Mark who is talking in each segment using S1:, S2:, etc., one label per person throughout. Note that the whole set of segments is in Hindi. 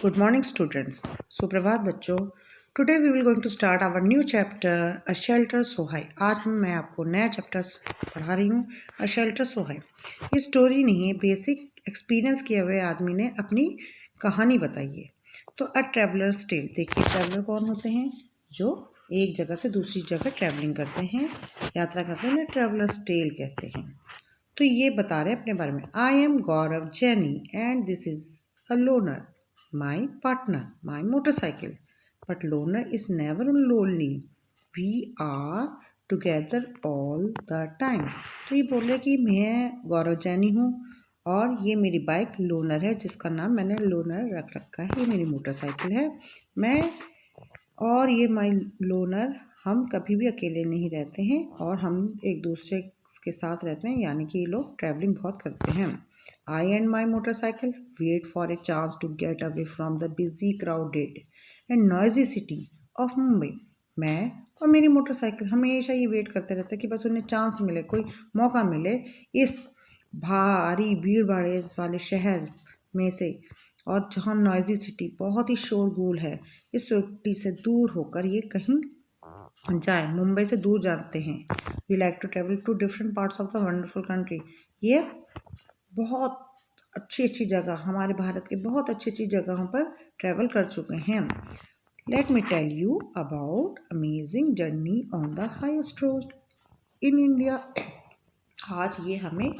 S1: Good morning, students. सुप्रभात बच्चों. Today we will going to start our new chapter, A Shelter So High. आज मैं आपको नया चैप्टर पढ़ा रही हूँ, A Shelter So High. ये स्टोरी नहीं है, बेसिक एक्सपीरियंस किए हुए आदमी ने अपनी कहानी बताई है. तो अ ट्रैवलर्स टेल. देखिए ट्रैवलर कौन होते हैं? जो एक जगह से दूसरी जगह ट्रैवलिंग करते हैं, यात्रा करते हैं, उन्हें ट्रैवलर्स टेल कहते हैं. तो ये बता रहे हैं अपने बारे में. I am Gaurav Jaini and this is a loner. My partner, my motorcycle. But loner is never lonely. We are together all the time. तो ये बोल रहे कि मैं गौरव जैनी हूँ और ये मेरी बाइक लोनर है जिसका नाम मैंने लोनर रख रखा है. ये मेरी मोटरसाइकिल है. मैं और ये माई लोनर हम कभी भी अकेले नहीं रहते हैं और हम एक दूसरे के साथ रहते हैं, यानी कि ये लोग ट्रैवलिंग बहुत करते हैं. I and my motorcycle wait for a chance to get away from the busy, crowded and noisy city of Mumbai. मैं और मेरी मोटरसाइकिल हमेशा ये वेट करते रहते हैं कि बस उन्हें चांस मिले, कोई मौका मिले इस भारी भीड़ भाड़े वाले शहर में से, और जहाँ नॉइजी सिटी बहुत ही शोरगुल है, इस सिटी से दूर होकर ये कहीं जाए. मुंबई से दूर जाते हैं. We like to travel to different parts of the wonderful country. ये बहुत अच्छी अच्छी जगह, हमारे भारत के बहुत अच्छी अच्छी जगहों पर ट्रैवल कर चुके हैं. Let me tell you about amazing journey on the highest road in India. आज ये हमें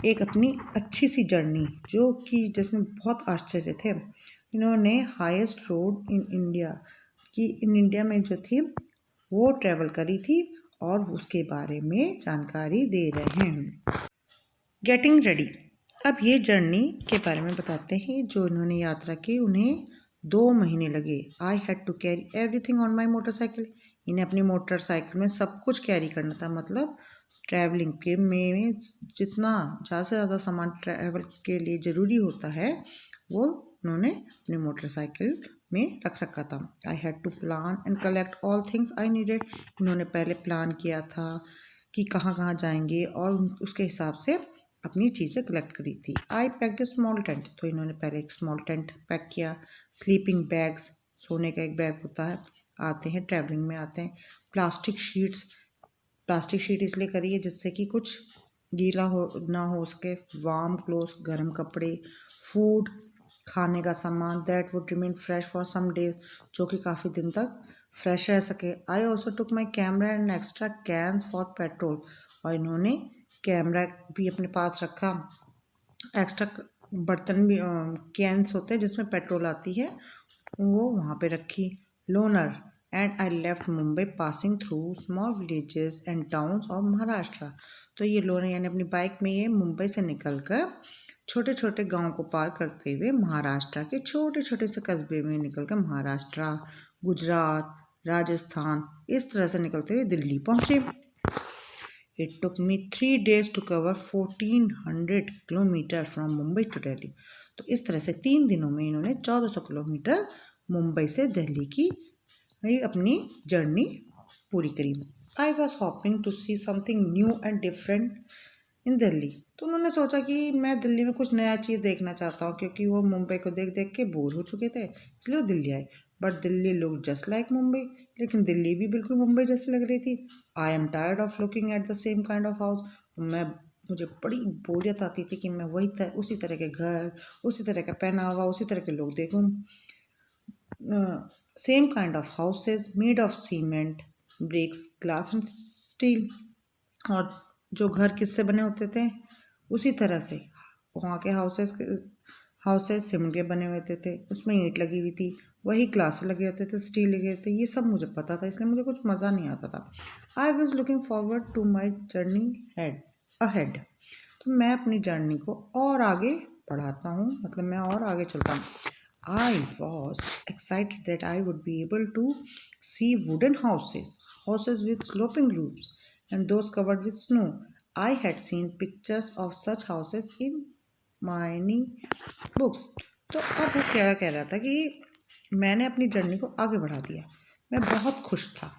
S1: एक अपनी अच्छी सी जर्नी, जो कि जिसमें बहुत आश्चर्य थे, इन्होंने हाईएस्ट रोड इन इंडिया की इन इंडिया में जो थी वो ट्रैवल करी थी और उसके बारे में जानकारी दे रहे हैं. Getting ready. अब ये जर्नी के बारे में बताते हैं. जो इन्होंने यात्रा की उन्हें 2 महीने लगे. I had to carry everything on my motorcycle. इन्हें अपनी मोटरसाइकिल में सब कुछ कैरी करना था. मतलब ट्रैवलिंग के में जितना ज़्यादा से ज़्यादा सामान ट्रैवल के लिए ज़रूरी होता है वो उन्होंने अपनी मोटरसाइकिल में रख रखा था. I had to plan and collect all things I needed. इन्होंने पहले प्लान किया था कि कहाँ कहाँ जाएंगे और उसके हिसाब से अपनी चीज़ें कलेक्ट करी थी. आई पैक्ड ए स्मॉल टेंट. तो इन्होंने पहले एक स्मॉल टेंट पैक किया. स्लीपिंग बैग्स, सोने का एक बैग होता है, आते हैं ट्रैवलिंग में आते हैं. Plastic sheets. प्लास्टिक शीट इसलिए करी है जिससे कि कुछ गीला हो ना हो सके. वार्म क्लोथ्स, गर्म कपड़े. फूड, खाने का सामान. That would remain fresh for some days. जो कि काफ़ी दिन तक फ्रेश रह सके. I also took my camera and extra cans for petrol. और इन्होंने कैमरा भी अपने पास रखा. एक्स्ट्रा बर्तन भी, कैंस होते हैं जिसमें पेट्रोल आती है, वो वहाँ पे रखी. Loner. And I left Mumbai passing through small villages and towns of Maharashtra. तो ये लोनर यानी अपनी बाइक में ये मुंबई से निकलकर छोटे छोटे गाँव को पार करते हुए महाराष्ट्र के छोटे छोटे से कस्बे में निकलकर महाराष्ट्र, गुजरात, राजस्थान, इस तरह से निकलते हुए दिल्ली पहुँचे. It took me 3 days to cover 1400 kilometre from Mumbai to Delhi. तो इस तरह से 3 दिनों में इन्होंने 1400 किलोमीटर मुंबई से दिल्ली की अपनी जर्नी पूरी करी. I was hoping to see something new and different in Delhi. तो उन्होंने सोचा कि मैं दिल्ली में कुछ नया चीज़ देखना चाहता हूँ, क्योंकि वो मुंबई को देख देख के बोर हो चुके थे, इसलिए वो दिल्ली आए. But Delhi look just like Mumbai. लेकिन दिल्ली भी बिल्कुल मुंबई जैसी लग रही थी. I am tired of looking at the same kind of house. मुझे बड़ी बोरियत आती थी कि मैं उसी तरह के घर, उसी तरह का पहनावा, उसी तरह के लोग देखूँ. Same kind of houses made of cement, bricks, glass and steel. और जो घर किससे बने होते थे उसी तरह से वहाँ के हाउसेज सीमेंट के बने हुए थे. उसमें ईंट लगी हुई थी, वही ग्लास लगे होते थे, स्टील लगे थे. ये सब मुझे पता था, इसलिए मुझे कुछ मज़ा नहीं आता था. I was looking forward to my journey ahead. तो मैं अपनी जर्नी को और आगे बढ़ाता हूँ, मतलब मैं और आगे चलता हूँ. I was excited that I would be able to see wooden houses with sloping roofs and those covered with snow. I had seen pictures of such houses in many books. तो अब वो क्या कह रहा था कि मैंने अपनी जर्नी को आगे बढ़ा दिया. मैं बहुत खुश था.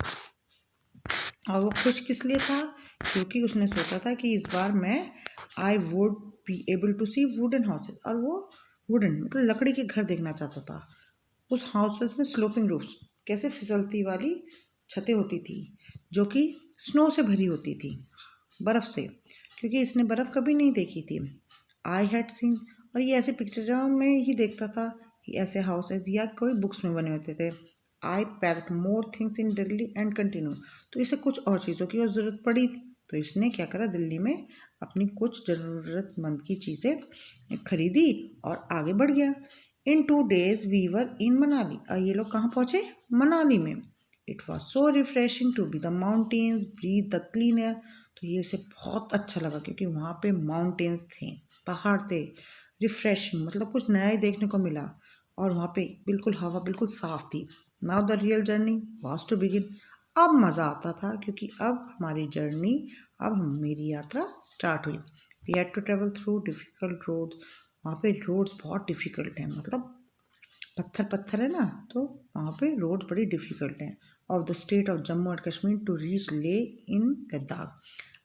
S1: और वो खुश किस लिए था? क्योंकि उसने सोचा था कि इस बार मैं I would be able to see wooden houses, और वो वुडन मतलब लकड़ी के घर देखना चाहता था। उस हाउसेस में स्लोपिंग रूफ्स कैसे फिसलती वाली छतें होती थी जो कि स्नो से भरी होती थी, बर्फ़ से, क्योंकि इसने बर्फ़ कभी नहीं देखी थी। आई हैड सीन, और ये ऐसे पिक्चरों में ही देखता था कि ऐसे हाउसेस या कोई बुक्स में बने होते थे। I packed more things in Delhi and continue, तो इसे कुछ और चीज़ों की और ज़रूरत पड़ी तो इसने क्या करा, दिल्ली में अपनी कुछ ज़रूरतमंद की चीज़ें खरीदी और आगे बढ़ गया। In 2 days we were in Manali, और ये लोग कहाँ पहुँचे, मनाली में। It was so refreshing to be the mountains breathe the clean air, तो ये उसे बहुत अच्छा लगा क्योंकि वहाँ पे माउंटेन्स थे, पहाड़ थे, रिफ्रेशिंग मतलब कुछ नया ही देखने को मिला, और वहाँ पे बिल्कुल हवा बिल्कुल साफ थी। Now the real journey was to begin, अब मज़ा आता था क्योंकि अब हमारी जर्नी, अब मेरी यात्रा स्टार्ट हुई। We had to travel through difficult roads, वहाँ पे रोड्स बहुत डिफ़िकल्ट हैं, मतलब पत्थर पत्थर है ना, तो वहाँ पे रोड बड़ी डिफ़िकल्ट हैं। Of the state of Jammu and Kashmir to reach Leh in Ladakh,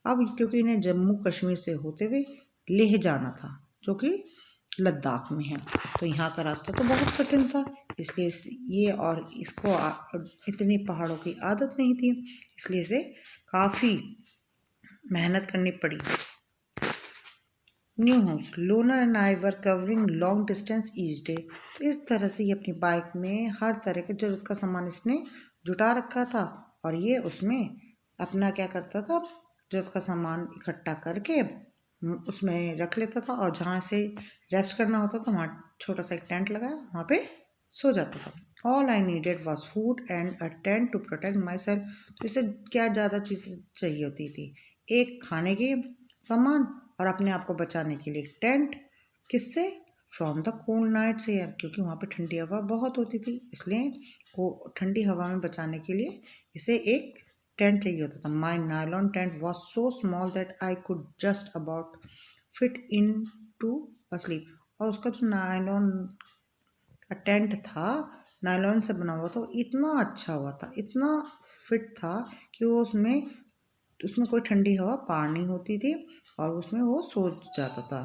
S1: अब क्योंकि इन्हें जम्मू कश्मीर से होते हुए लेह जाना था जो कि लद्दाख में है, तो यहाँ का रास्ता तो बहुत कठिन था, इसलिए ये और इसको इतनी पहाड़ों की आदत नहीं थी, इसलिए इसे काफ़ी मेहनत करनी पड़ी। New house, Loner and I were covering long distance each day, तो इस तरह से ये अपनी बाइक में हर तरह के ज़रूरत का सामान इसने जुटा रखा था, और ये उसमें अपना क्या करता था, ज़रूरत का सामान इकट्ठा करके उसमें रख लेता था, और जहाँ से रेस्ट करना होता था वहाँ छोटा सा एक टेंट लगाया, वहाँ पे सो जाता था। All I needed was food and a tent to protect myself, तो इसे क्या ज़्यादा चीज़ें चाहिए होती थी, एक खाने की सामान और अपने आप को बचाने के लिए टेंट, किससे, from the cold nights air, क्योंकि वहाँ पे ठंडी हवा बहुत होती थी, इसलिए वो ठंडी हवा में बचाने के लिए इसे एक टेंट चाहिए होता था। My nylon tent was so small that I could just about fit in to asleep, और उसका जो नायलॉन का टेंट था, नायलॉन से बना हुआ था, इतना अच्छा हुआ था, इतना फिट था कि वो उसमें उसमें कोई ठंडी हवा पार नहीं होती थी, और उसमें वो सो जाता था।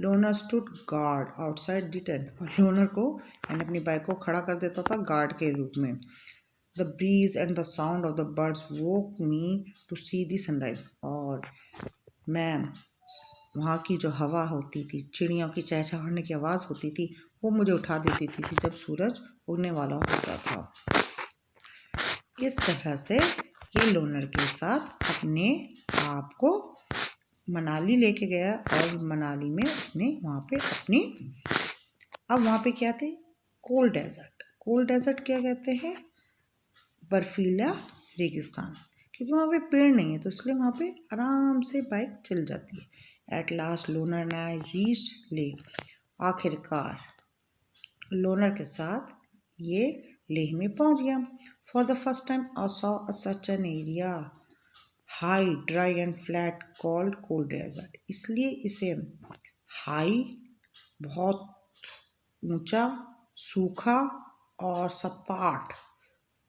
S1: Loner stood guard outside the tent, और लोनर को मैंने अपनी बाइक को खड़ा कर देता था गार्ड के रूप में। The breeze and the sound of the birds woke me to see the sunrise, और मैं वहाँ की जो हवा होती थी, चिड़ियों की चहचहाने की आवाज़ होती थी, वो मुझे उठा देती थी जब सूरज उगने वाला होता था। इस तरह से ये लोनर के साथ अपने आप को मनाली लेके गया, और मनाली में उसने वहाँ पे अपनी, अब वहाँ पे क्या थे, कोल्ड डेजर्ट, कोल्ड डेजर्ट क्या कहते हैं, बर्फीला रेगिस्तान, क्योंकि वहाँ पे पेड़ नहीं है तो इसलिए वहाँ पे आराम से बाइक चल जाती है। At last Loner and I reached Leh, आखिरकार लोनर के साथ ये लेह में पहुंच गया। For the first time I saw such an area high dry and flat called cold desert, इसलिए इसे हाई बहुत ऊंचा, सूखा और सपाट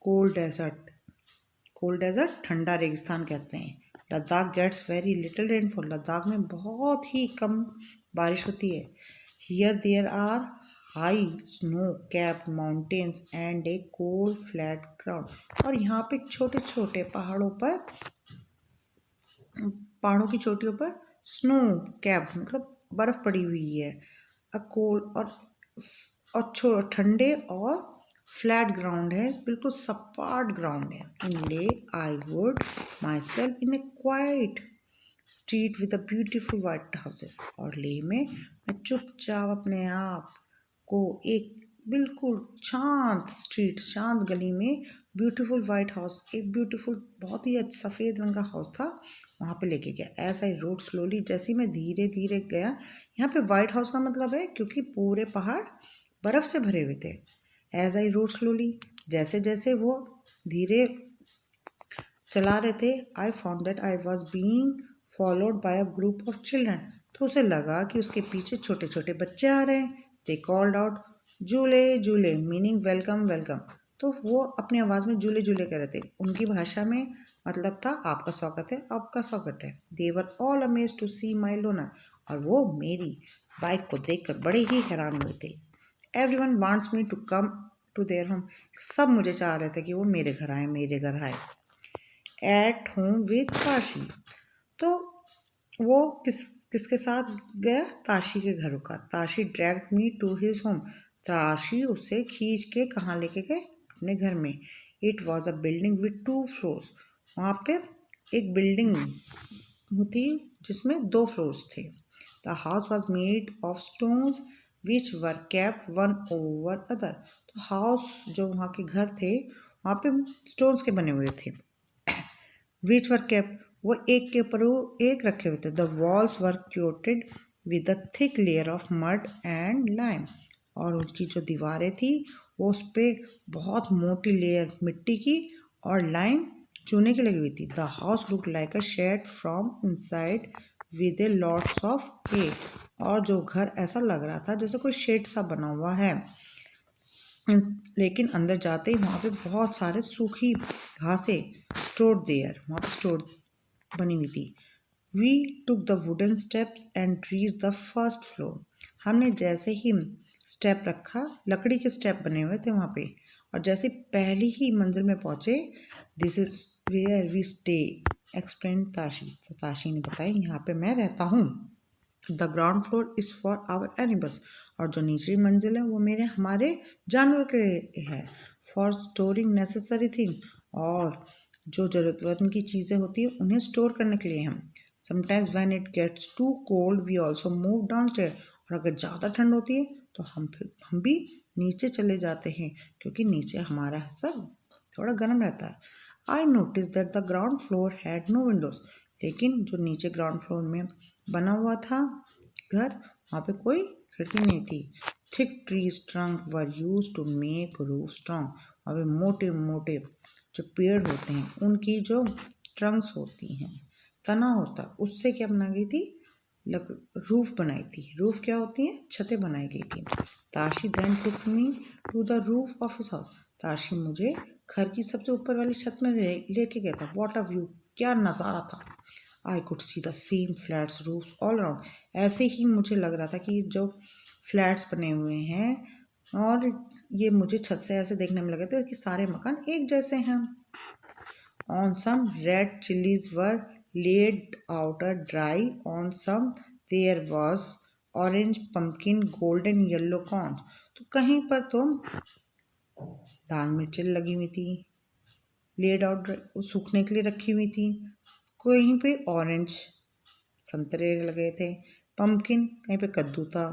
S1: कोल्ड डेजर्ट, कोल्ड डेजर्ट ठंडा रेगिस्तान कहते हैं। Ladakh gets very little rainfall, Ladakh में बहुत ही कम बारिश होती है। Here there are high snow capped mountains and a cold flat ground, और यहाँ पे छोटे छोटे पहाड़ों की चोटियों पर स्नो कैप्ड मतलब बर्फ पड़ी हुई है, अ कोल्ड और ठंडे और फ्लैट ग्राउंड है, बिल्कुल सपाट ग्राउंड है। इन ले I would my self in A quite street with a beautiful white houses, और ले में मैं चुपचाप अपने आप को एक बिल्कुल शांत स्ट्रीट, शांत गली में ब्यूटीफुल वाइट हाउस, एक ब्यूटीफुल बहुत ही अच्छा सफ़ेद रंग का हाउस था, वहाँ पे लेके गया। ऐसा ही रोड स्लोली, जैसे ही मैं धीरे धीरे गया, यहाँ पे वाइट हाउस का मतलब है क्योंकि पूरे पहाड़ बर्फ़ से भरे हुए थे। एज आई रोड स्लोली, जैसे जैसे वो धीरे चला रहे थे, I found that I was being followed by a group of children, तो उसे लगा कि उसके पीछे छोटे छोटे बच्चे आ रहे हैं। दे कॉल्ड आउट झूले झूले मीनिंग वेलकम वेलकम, तो वो अपनी आवाज़ में झूले झूले कर रहे थे, उनकी भाषा में मतलब था आपका स्वागत है, आपका स्वागत है। They were all amazed to see my loner, और वो मेरी बाइक को देखकर बड़े ही हैरान हुए थे। Everyone wants me to come to their home. सब मुझे चाह रहे थे कि वो मेरे घर आए, मेरे घर आए। At home with Tashi. तो वो किसके साथ गया? ताशी के घर का। Tashi dragged me to his home. Tashi उसे खींच के कहाँ लेके गए? अपने घर में। It was a building with 2 floors. वहाँ पे एक बिल्डिंग थी जिसमें 2 फ्लोर्स थे। The house was made of stones which were kept one over other. तो हाउस जो वहाँ के घर थे वहाँ पे स्टोन्स के बने हुए थे। विच वर केप्ट, वो एक के ऊपर वो एक रखे हुए थे। The walls were coated with a thick layer of mud and lime. और उसकी जो दीवारें थी वो उस पर बहुत मोटी लेयर मिट्टी की और लाइम चूने की लगी हुई थी। The house look like a shed from inside with a lots of hay। और जो घर ऐसा लग रहा था जैसे कोई शेड सा बना हुआ है, लेकिन अंदर जाते ही वहाँ पे बहुत सारे सूखी घासें स्टोर्ड देयर, वहाँ पे स्टोर बनी हुई थी। We took the wooden steps and reach the first floor. हमने जैसे ही स्टेप रखा, लकड़ी के स्टेप बने हुए थे वहाँ पे, और जैसे पहली ही मंजिल में पहुँचे, this is where we stay, explain Tashi. तो ताशी ने बताया यहाँ पे मैं रहता हूँ। The ground floor is for our animals. और जो निचली मंजिल है वो हमारे जानवर के लिए है। For storing necessary thing. और जो ज़रूरतमंद की चीज़ें होती हैं उन्हें स्टोर करने के लिए हम। Sometimes when it gets too cold we also move down stair. और अगर ज़्यादा ठंड होती है तो हम भी नीचे चले जाते हैं, क्योंकि नीचे हमारा हिस्सा थोड़ा गर्म रहता है। I notice that the ground floor had no windows. लेकिन जो नीचे ग्राउंड फ्लोर में बना हुआ था घर, वहाँ पे कोई खिड़की नहीं थी। Thick trees trunk were use to make roof strong. वहाँ पे मोटे मोटे जो पेड़ होते हैं उनकी जो ट्रंक्स होती हैं, तना होता है, उससे क्या बनाई गई थी? रूफ बनाई थी। रूफ क्या होती है? छतें बनाई गई थी। Tashi then took me to the roof of his house. Tashi मुझे घर की सबसे ऊपर वाली छत में लेके गया था। व्हाट अ व्यू, क्या नज़ारा था। आई could see the same flats roof all around. ऐसे ही मुझे लग रहा था कि जो फ्लैट्स बने हुए हैं, और ये मुझे छत से ऐसे देखने में लगे थे कि सारे मकान एक जैसे हैं। On some red chilies were laid out dry, on some there was orange pumpkin, golden yellow corn। तो कहीं पर तो दाल मिर्चें लगी हुई थी, लेड आउट सूखने के लिए रखी हुई थी। कहीं पे ऑरेंज संतरे लगे थे, पम्पकिन कहीं पे कद्दू था,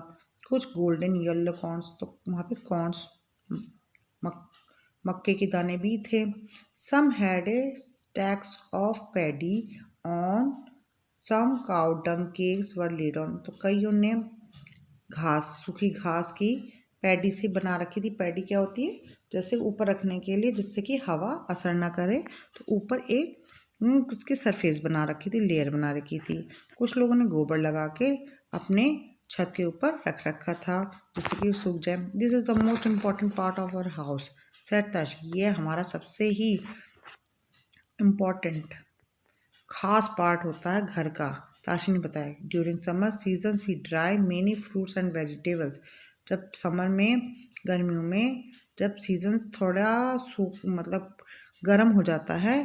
S1: कुछ गोल्डन येलो कॉर्न्स, तो वहाँ पे कॉर्न्स मक्के के दाने भी थे। Some had a stacks of paddy on, some cow dung cakes were laid on. तो कईयों ने घास, सूखी घास की पैडी से बना रखी थी। पैडी क्या होती है? जैसे ऊपर रखने के लिए, जिससे कि हवा असर ना करे, तो ऊपर एक उसकी सरफेस बना रखी थी, लेयर बना रखी थी। कुछ लोगों ने गोबर लगा के अपने छत के ऊपर रख रखा था, जिससे कि सूख जाए। This is the most important part of our house said Tashi. ये हमारा सबसे ही इम्पॉर्टेंट खास पार्ट होता है घर का, ताशी ने बताया। During summer season we dry many fruits and vegetables. जब समर में, गर्मियों में, जब सीजन थोड़ा मतलब गर्म हो जाता है,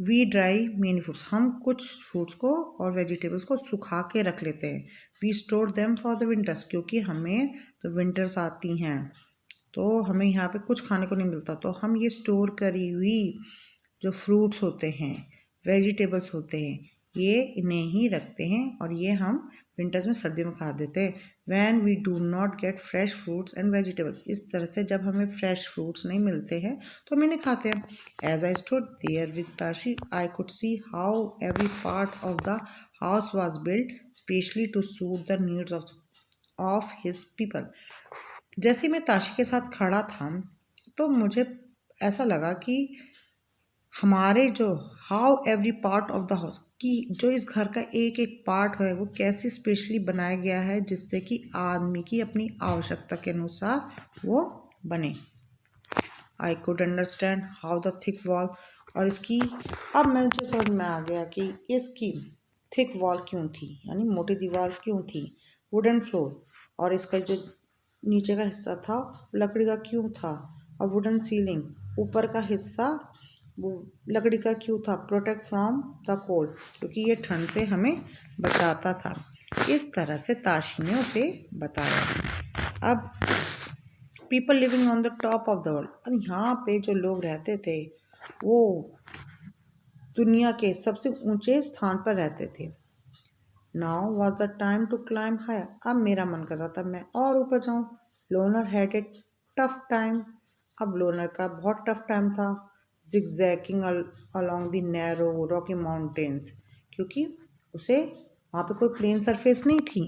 S1: वी ड्राई मेनी फ्रूट्स, हम कुछ फ्रूट्स को और वेजिटेबल्स को सुखा के रख लेते हैं। We store them for the winters, क्योंकि हमें तो विंटर्स आती हैं तो हमें यहाँ पे कुछ खाने को नहीं मिलता, तो हम ये स्टोर करी हुई जो फ्रूट्स होते हैं, वेजिटेबल्स होते हैं, ये इन्हें ही रखते हैं, और ये हम विंटर्स में, सर्दियों में खा देते हैं। When we do not get fresh fruits and vegetables. इस तरह से जब हमें फ्रेश फ्रूट्स नहीं मिलते हैं तो हम इन्हें खाते हैं। As I stood there with Tashi I could see how every part of the house was build specially to suit the needs of his people. जैसे मैं ताशी के साथ खड़ा था तो मुझे ऐसा लगा कि हमारे जो how every part of the house, कि जो इस घर का एक एक पार्ट है वो कैसे स्पेशली बनाया गया है, जिससे कि आदमी की अपनी आवश्यकता के अनुसार वो बने। I could understand how the thick wall. और इसकी अब मुझे समझ में आ गया कि इसकी थिक वॉल क्यों थी, यानी मोटी दीवार क्यों थी, वुडन फ्लोर, और इसका जो नीचे का हिस्सा था लकड़ी का क्यों था? अ वुडन सीलिंग, ऊपर का हिस्सा वो लकड़ी का क्यों था? प्रोटेक्ट फ्रॉम द कोल्ड, क्योंकि ये ठंड से हमें बचाता था। इस तरह से ताशी ने उसे बताया। अब people living on the top of the world, और यहाँ पे जो लोग रहते थे वो दुनिया के सबसे ऊंचे स्थान पर रहते थे। Now was the time to climb higher, अब मेरा मन कर रहा था मैं और ऊपर जाऊं। Loner had a tough time, अब लोनर का बहुत टफ टाइम था। Zigzagging along the narrow rocky mountains, क्योंकि उसे वहाँ पे कोई प्लेन सरफेस नहीं थी,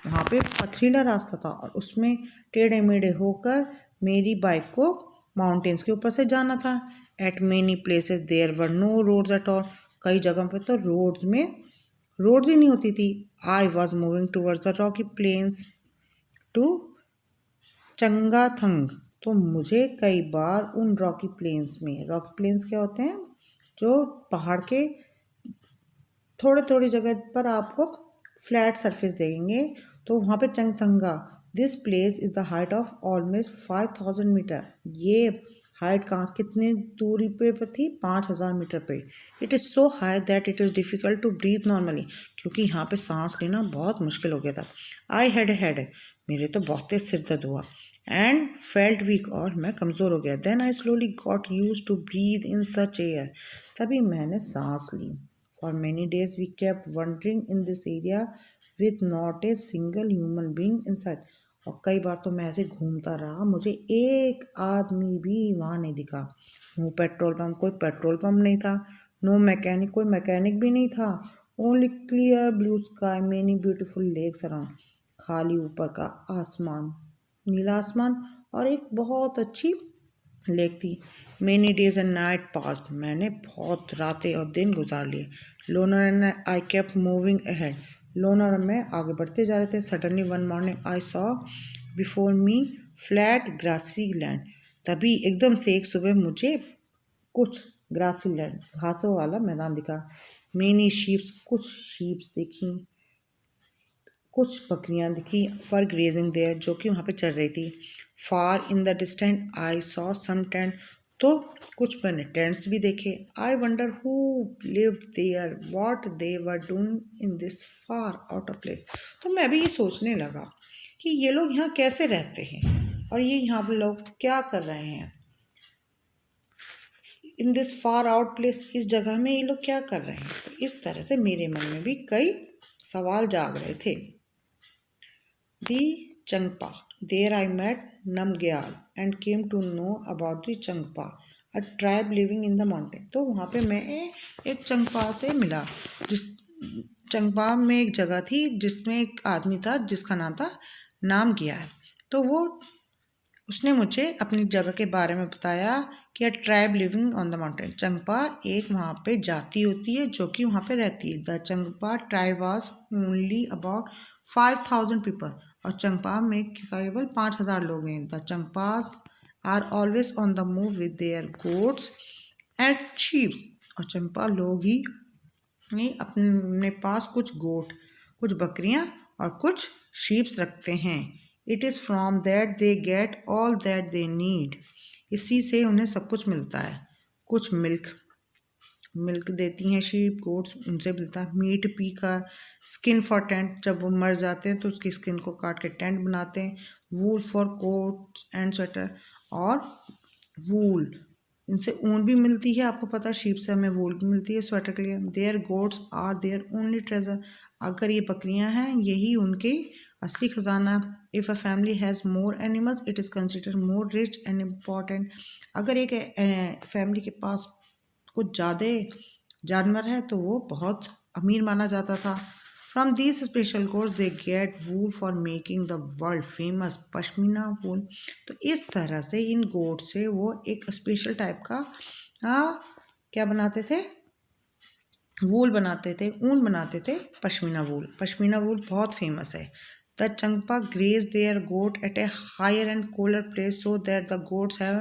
S1: वहाँ पे पथरीला रास्ता था और उसमें टेढ़े मेढ़े होकर मेरी बाइक को माउंटेन्स के ऊपर से जाना था। At many places there were no roads at all, कई जगहों पे तो रोड्स ही नहीं होती थी। I was moving towards the rocky plains to Changthang, तो मुझे कई बार उन रॉकी प्लेन्स क्या होते हैं? जो पहाड़ के थोड़े थोड़ी जगह पर आपको फ्लैट सरफेस देंगे, तो वहाँ पे Changthang, this place is the height of almost 5000 metre, ये हाइट कहाँ कितनी दूरी पे थी? 5000 मीटर पे। It is so high that it is difficult to breathe normally, क्योंकि यहाँ पे सांस लेना बहुत मुश्किल हो गया था। आई हैड मेरे तो बहुत तेज सिर दर्द हुआ। एंड फेल्ट वीक, और मैं कमज़ोर हो गया। Then I slowly got use to breathe in such air, तभी मैंने सांस ली। For many days we kept wandering in this area with not a single human being inside. और कई बार तो मैं ऐसे घूमता रहा, मुझे एक आदमी भी वहाँ नहीं दिखा। नो पेट्रोल पंप, कोई पेट्रोल पंप नहीं था। नो मैकेनिक, कोई मैकेनिक भी नहीं था। Only clear blue sky, many beautiful lakes around, खाली ऊपर का आसमान, नीला आसमान, और एक बहुत अच्छी लेक थी। Many days and night passed, मैंने बहुत रातें और दिन गुजार लिए। Loner and I kept moving ahead, Loner और मैं आगे बढ़ते जा रहे थे। Suddenly one morning I saw before me flat grassy land, तभी एकदम से एक सुबह मुझे कुछ ग्रासी लैंड, घासों वाला मैदान दिखा। मेनी शीप्स, कुछ शीप्स दिखी, कुछ बकरियां दिखी। फॉर ग्रेजिंग देयर, जो कि वहाँ पे चल रही थी। Far in the distant I saw some tent, तो कुछ मैंने टेंट्स भी देखे। I wonder who lived there, what they were doing in this far out of place, तो मैं भी ये सोचने लगा कि ये लोग यहाँ कैसे रहते हैं और ये यहाँ पे लोग क्या कर रहे हैं इन दिस फार आउट प्लेस, इस जगह में ये लोग क्या कर रहे हैं। तो इस तरह से मेरे मन में भी कई सवाल जाग रहे थे। The Changpa. There I met Namgyal and came to know about the Changpa, a tribe living in the mountain. तो वहाँ पे मैं एक चंगपा से मिला। जिस चंगपा में एक जगह थी जिसमें एक आदमी था जिसका नाम था नामग्याल। तो उसने मुझे अपनी जगह के बारे में बताया कि tribe living on the mountain, Changpa एक वहाँ पे जाति होती है जो कि वहाँ पे रहती है। The Changpa tribe was only about 5000 people, और चंगपा में केवल 5000 लोग हैं। The Changpas are always on the move with their goats and sheeps, और चंगपा लोग ही अपने पास कुछ गोट, कुछ बकरियां और कुछ शीप्स रखते हैं। It is from that they get all that they need, इसी से उन्हें सब कुछ मिलता है। कुछ मिल्क देती हैं शीप, गोट्स, उनसे मिलता है मीट, पी का, स्किन फॉर टेंट, जब वो मर जाते हैं तो उसकी स्किन को काट के टेंट बनाते हैं। वूल फॉर कोट्स एंड स्वेटर, और वूल, इनसे ऊन भी मिलती है, आपको पता है शीप से हमें वूल भी मिलती है स्वेटर के लिए। Their goats are their only treasure, अगर ये बकरियां हैं यही उनके असली खजाना। If a family has more animals it is considered more rich and important, अगर एक फैमिली के पास कुछ ज़्यादा जानवर है तो वो बहुत अमीर माना जाता था। From these special goats they get wool for making the world famous pashmina wool, तो इस तरह से इन गोट से वो एक स्पेशल टाइप का क्या बनाते थे? वूल बनाते थे, ऊन बनाते थे, पश्मीना वूल। पश्मीना वूल बहुत फेमस है। The Changpa graze their goat at a higher and colder place so that the goats have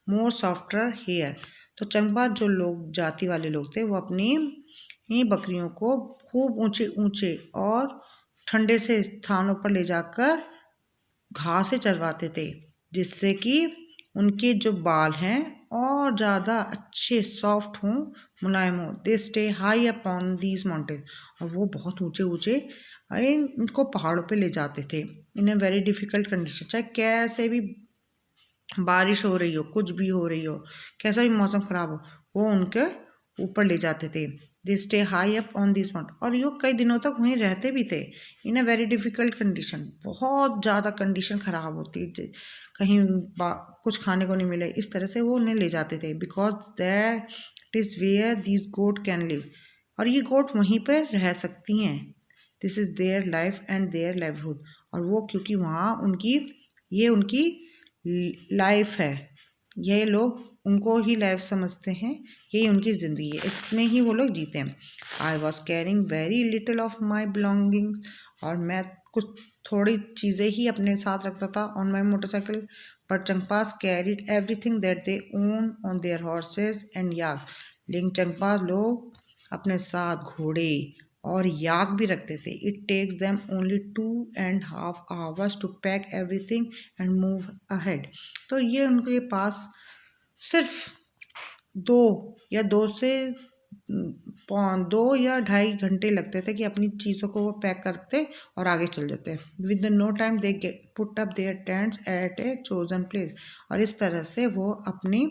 S1: more softer hair, तो चंगपा जो लोग जाति वाले लोग थे वो अपनी ही बकरियों को खूब ऊंचे ऊंचे और ठंडे से स्थानों पर ले जाकर घास से चरवाते थे, जिससे कि उनके जो बाल हैं और ज़्यादा अच्छे सॉफ्ट हों, मुलायम हों। They stay high upon these mountain, और वो बहुत ऊंचे ऊंचे इनको पहाड़ों पे ले जाते थे। इन ए वेरी डिफ़िकल्ट कंडीशन, चाहे कैसे भी बारिश हो रही हो, कुछ भी हो रही हो, कैसा भी मौसम ख़राब हो, वो उनके ऊपर ले जाते थे। They stay high up on this mountain, और ये कई दिनों तक वहीं रहते भी थे। इन अ वेरी डिफ़िकल्ट कंडीशन, बहुत ज़्यादा कंडीशन ख़राब होती, कहीं कुछ खाने को नहीं मिले, इस तरह से वो उन्हें ले जाते थे। Because that is where these goat can live, और ये गोट वहीं पर रह सकती हैं। This is their life and their livelihood, और वो क्योंकि वहाँ उनकी लाइफ है, ये लोग उनको ही लाइफ समझते हैं, यही उनकी ज़िंदगी है, इसमें ही वो लोग जीते हैं। I was carrying very little of my belonging, और मैं कुछ थोड़ी चीज़ें ही अपने साथ रखता था on my motorcycle, but Changpas carried everything that they own on their horses and yak. लेकिन चंगपास लोग अपने साथ घोड़े और याक भी रखते थे। It takes them only 2.5 hours to pack everything and move ahead. तो ये उनके पास सिर्फ 2 या 2 या 2.5 घंटे लगते थे कि अपनी चीज़ों को वो पैक करते और आगे चल जाते। With no time they put up their tents at a chosen place, और इस तरह से वो अपनी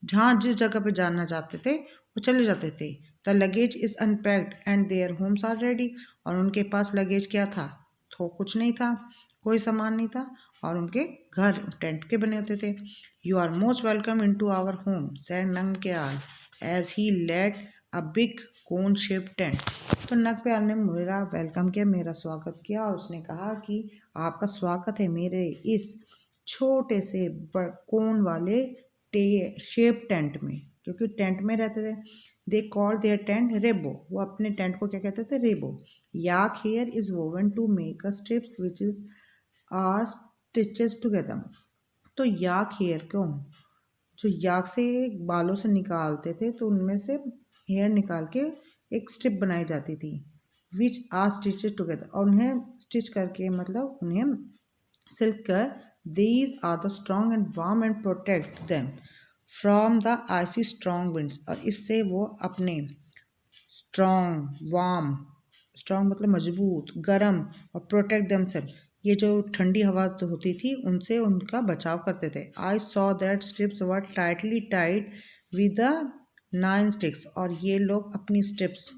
S1: जहाँ जिस जगह पे जाना चाहते थे वो चले जाते थे। The luggage is unpacked and their homes are ready, और उनके पास लगेज क्या था? तो कुछ नहीं था, कोई सामान नहीं था, और उनके घर टेंट के बने होते थे। You are most welcome into our home, said Nangyal as he led a big cone shape tent. तो नगप्याल ने मेरा वेलकम किया, मेरा स्वागत किया, और उसने कहा कि आपका स्वागत है मेरे इस छोटे से कोन वाले शेप टेंट में, क्योंकि टेंट में रहते थे। They call their tent rebo, वो अपने टेंट को क्या कहते थे? Rebo. Yak hair is woven to make a strips which is are stitches together. तो याक हेयर को जो याक से बालों से निकालते थे, तो उनमें से हेयर निकाल के एक स्ट्रिप बनाई जाती थी, विच आर स्टिचेस टुगेदर, और उन्हें स्टिच करके मतलब उन्हें सिल्क कर। These are the strong and warm and protect them from the icy strong winds, और इससे वो अपने स्ट्रॉन्ग वार्म, स्ट्रॉन्ग मतलब मजबूत, गर्म, और प्रोटेक्ट देम सेल्फ, ये जो ठंडी हवा तो होती थी उनसे उनका बचाव करते थे। I saw that strips were tightly tied with the 9 sticks, और ये लोग अपनी स्ट्रिप्स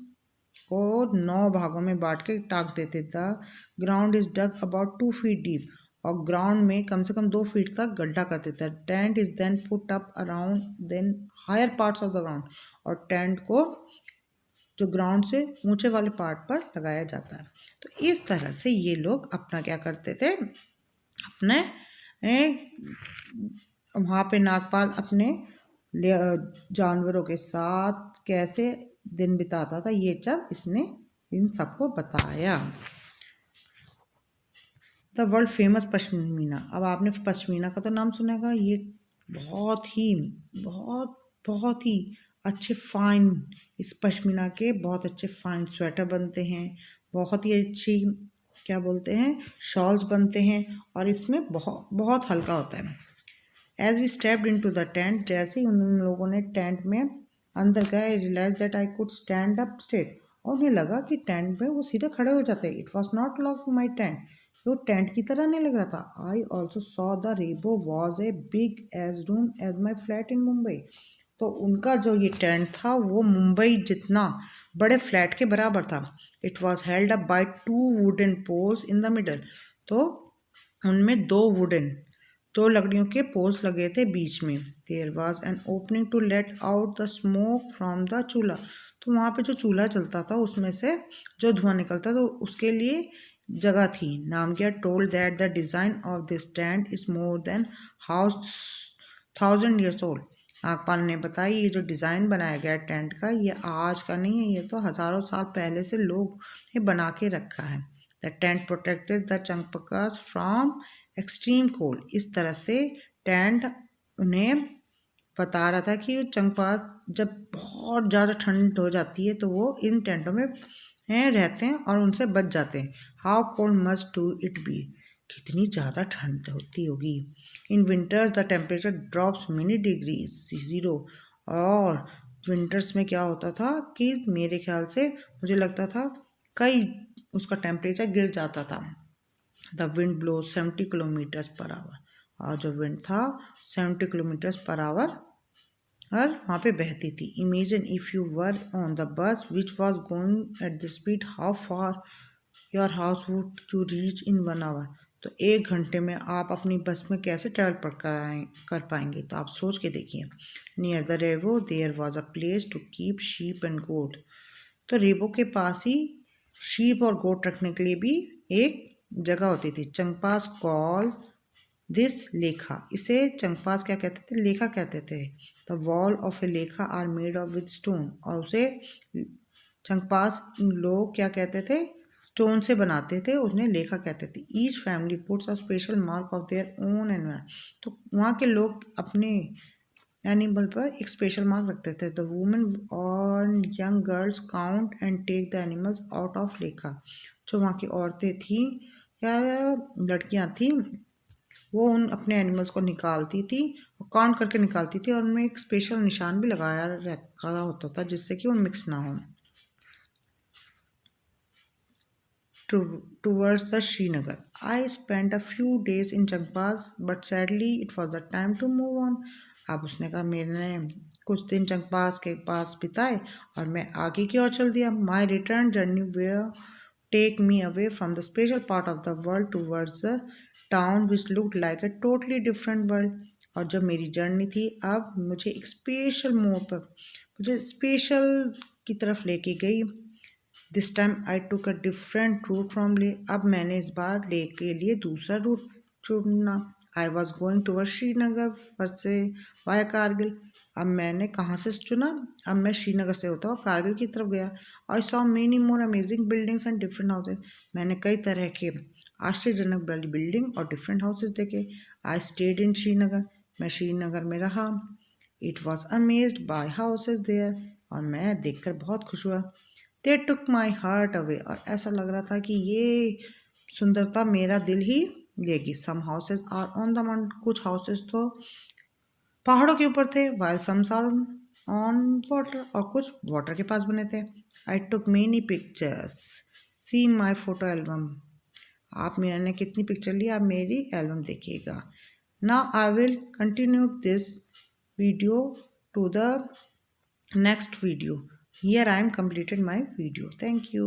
S1: को 9 भागों में बांट के टाक देते। The ground is dug about 2 feet deep, और ग्राउंड में कम से कम 2 फीट का गड्ढा कर देता है। Tent is then put up around then higher parts of the ground, और टेंट को जो ग्राउंड से ऊंचे वाले पार्ट पर लगाया जाता है। तो इस तरह से ये लोग अपना क्या करते थे, अपने वहाँ पे नागपाल अपने जानवरों के साथ कैसे दिन बिताता था, ये सब इसने इन सबको बताया। द वर्ल्ड फेमस पश्मीना, अब आपने पश्मीना का तो नाम सुनेगा, ये बहुत ही अच्छे फाइन, इस पश्मीना के बहुत अच्छे फाइन स्वेटर बनते हैं, बहुत ही अच्छी क्या बोलते हैं शॉल्स बनते हैं, और इसमें बहुत हल्का होता है। As we stepped into the tent, जैसे ही उन लोगों ने टेंट में अंदर गए, I realise that I could stand up straight, और उन्हें लगा कि टेंट में वो सीधे खड़े हो जाते। It was not like my tent, वो टेंट की तरह नहीं लग रहा था। I also saw the rebo was a big as room as my flat in Mumbai, तो उनका जो ये टेंट था वो मुंबई जितना बड़े फ्लैट के बराबर था। It was held up by 2 wooden poles in the middle, तो उनमें 2 लकड़ियों के पोल्स लगे थे बीच में। There was an opening to let out the smoke from the chulha, तो वहाँ पे जो चूल्हा चलता था उसमें से जो धुआं निकलता तो उसके लिए जगह थी। Namgyal told that the design of this tent is more than 1000 years old. Nagpal ने बताया ये जो डिज़ाइन बनाया गया टेंट का, ये आज का नहीं है, ये तो हज़ारों साल पहले से लोग ने बना के रखा है। The tent protected the Changpas from extreme cold, इस तरह से टेंट उन्हें बता रहा था कि चंगपास जब बहुत ज़्यादा ठंड हो जाती है तो वो इन टेंटों में रहते हैं और उनसे बच जाते हैं। How cold must to it be, कितनी ज़्यादा ठंड होती होगी। In winters the temperature drops many degrees zero. और विंटर्स में क्या होता था कि मेरे ख्याल से मुझे लगता था कई उसका टेम्परेचर गिर जाता था। The wind blow 70 kilometres per hour. और जो विंड था 70 किलोमीटर्स पर आवर और वहाँ पे बहती थी। Imagine if you were on the bus which was going at the speed, how far your house would you reach in 1 hour. तो 1 घंटे में आप अपनी बस में कैसे ट्रैवल कर पाएंगे। तो आप सोच के देखिए। Near the rebo there was a place to keep sheep and goat. तो रेबो के पास ही शीप और गोट रखने के लिए भी एक जगह होती थी। चंगपास कॉल दिस लेखा। इसे चंगपास क्या कहते थे, लेखा कहते थे। The wall of a lekha are made of with stone. और उसे चंगपास लोग क्या कहते थे, स्टोन से बनाते थे, उन्हें लेखा कहते थे। Each family puts a special mark of their own animal. तो वहाँ के लोग अपने एनिमल पर एक स्पेशल मार्क रखते थे। द वुमेन और young girls count and take the animals out of lekha. जो वहाँ की औरतें थीं या लड़कियाँ थीं वो उन अपने एनिमल्स को निकालती थी और काउंट करके निकालती थी और उनमें एक स्पेशल निशान भी लगाया रखा होता था जिससे कि वो मिक्स ना हो। Towards the Srinagar. I spent a few days in Changpas, but sadly it was the time to move on. अब उसने कहा मैंने कुछ दिन चंगपास के पास बिताए और मैं आगे की ओर चल दिया। My return journey will take me away from the special part of the world towards the town which looked like a totally different world. और जब मेरी जर्नी थी अब मुझे एक स्पेशल मोड़ पर मुझे स्पेशल की तरफ लेके गई। This time I took a different route from Leh. अब मैंने इस बार ले के लिए दूसरा रूट चुना। I was going toward Srinagar से वाया कारगिल। अब मैंने कहाँ से चुना, अब मैं श्रीनगर से होता हुआ कारगिल की तरफ गया। I saw many more amazing buildings and different houses. मैंने कई तरह के आश्चर्यजनक बड़ी बिल्डिंग और डिफरेंट हाउसेज देखे। I stayed in Srinagar. मैं श्रीनगर में रहा। It was amazed by houses there. और मैं देखकर बहुत खुश हुआ। They took my heart away. और ऐसा लग रहा था कि ये सुंदरता मेरा दिल ही लेगी। Some houses are on the mountain. कुछ हाउसेज तो पहाड़ों के ऊपर थे। While some are on water. और कुछ वाटर के पास बने थे। I took many pictures. See my photo album. आप मैंने कितनी पिक्चर ली आप मेरी एल्बम देखिएगा। Now I will continue this video to the next video. Here I am completed my video. Thank you.